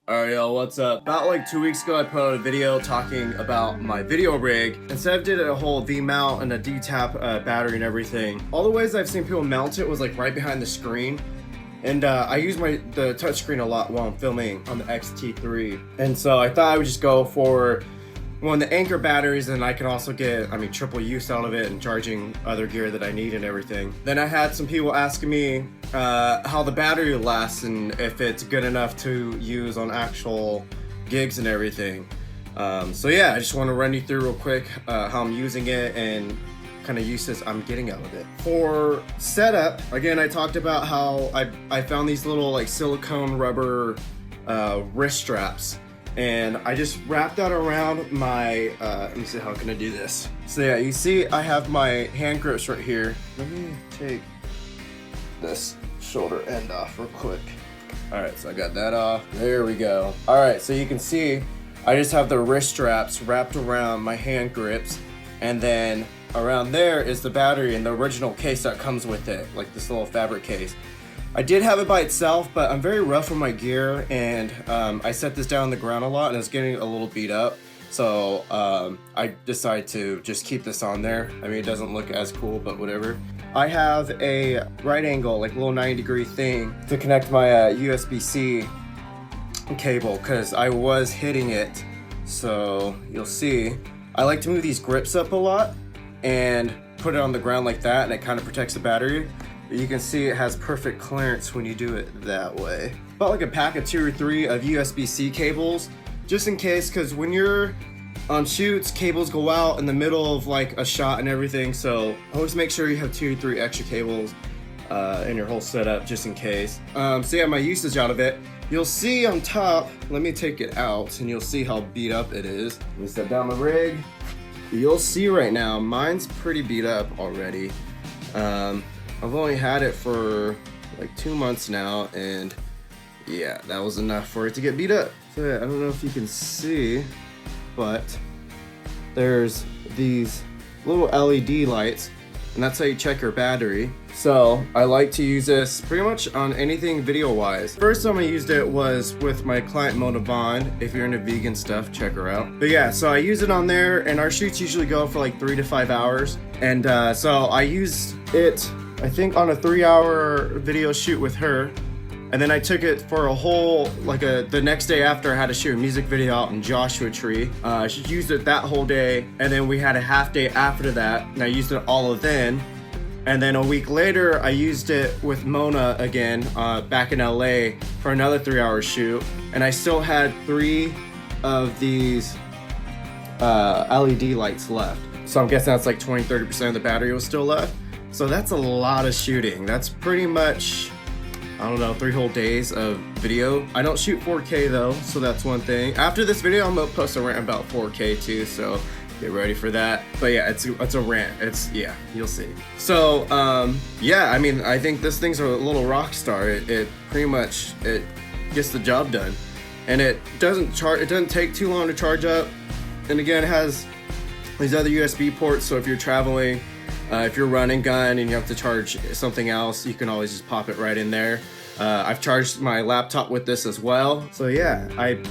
Alright yo, what's up? About like 2 weeks ago I put out a video talking about my video rig. Instead of did a whole V-mount and a D-tap battery and everything. All the ways I've seen people mount it was like right behind the screen. And I use the touchscreen a lot while I'm filming on the XT3. And so I thought I would just go for one of the Anker batteries, and I can also get, triple use out of it and charging other gear that I need and everything. Then I had some people asking me how the battery lasts and if it's good enough to use on actual gigs and everything. So yeah, I just want to run you through real quick how I'm using it and kind of uses I'm getting out of it. For setup, again, I talked about how I found these little like silicone rubber wrist straps. And I just wrapped that around my, let me see how can I do this. So yeah, you see I have my hand grips right here. Let me take this shoulder end off real quick. All right, so I got that off. There we go. All right, so you can see I just have the wrist straps wrapped around my hand grips, and then around there is the battery and the original case that comes with it, like this little fabric case. I did have it by itself, but I'm very rough on my gear, and I set this down on the ground a lot and it's getting a little beat up. So I decided to just keep this on there. It doesn't look as cool, but whatever. I have a right angle, like little 90-degree thing to connect my USB-C cable because I was hitting it. So you'll see, I like to move these grips up a lot and put it on the ground like that, and it kind of protects the battery. But you can see it has perfect clearance when you do it that way. About like a pack of 2 or 3 of USB-C cables, just in case, because when you're on shoots, cables go out in the middle of like a shot and everything. So always make sure you have 2 or 3 extra cables in your whole setup, just in case. So yeah, my usage out of it. You'll see on top, let me take it out and you'll see how beat up it is. Let me set down the rig. You'll see right now, mine's pretty beat up already. I've only had it for like 2 months now, and yeah, that was enough for it to get beat up. So yeah, I don't know if you can see, but there's these little LED lights, and that's how you check your battery. So I like to use this pretty much on anything video wise. First time I used it was with my client Mona Bond. If you're into vegan stuff, check her out. But yeah, so I use it on there, and our shoots usually go for like 3 to 5 hours. And so I used it, I think, on a 3-hour video shoot with her, and then I took it for a whole, the next day after I had to shoot a music video out in Joshua Tree. She used it that whole day, and then we had a half day after that, and I used it all of then. And then a week later, I used it with Mona again, back in LA for another 3-hour shoot, and I still had 3 of these LED lights left. So I'm guessing that's like 20-30% of the battery was still left. So that's a lot of shooting. That's pretty much, I don't know, 3 whole days of video. I don't shoot 4K though, so that's one thing. After this video, I'm gonna post a rant about 4K too, so get ready for that. But yeah, it's a rant. Yeah, you'll see. So yeah, I think this thing's a little rock star. It pretty much, it gets the job done, and it doesn't take too long to charge up. And again, it has these other USB ports, so if you're traveling, if you're running gun and you have to charge something else, you can always just pop it right in there. I've charged my laptop with this as well. So yeah, I'm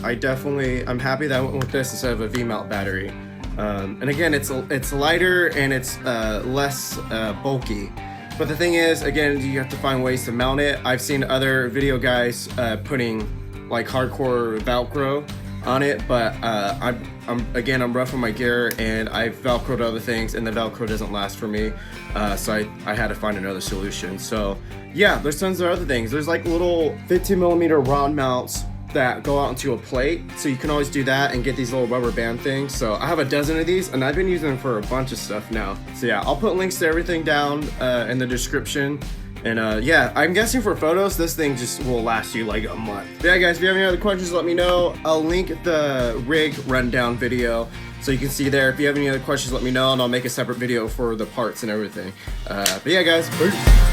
happy that I went with this instead of a V-mount battery. And again, it's lighter and it's less bulky. But the thing is, again, you have to find ways to mount it. I've seen other video guys putting like hardcore Velcro on it, but I'm rough on my gear, and I've Velcroed other things, and the Velcro doesn't last for me, so I had to find another solution. So yeah, there's tons of other things. There's like little 15mm rod mounts that go out into a plate, so you can always do that and get these little rubber band things. So I have a dozen of these, and I've been using them for a bunch of stuff now. So yeah, I'll put links to everything down in the description. And yeah, I'm guessing for photos, this thing just will last you like a month. But yeah, guys, if you have any other questions, let me know. I'll link the rig rundown video so you can see there. If you have any other questions, let me know, and I'll make a separate video for the parts and everything. But yeah, guys, peace.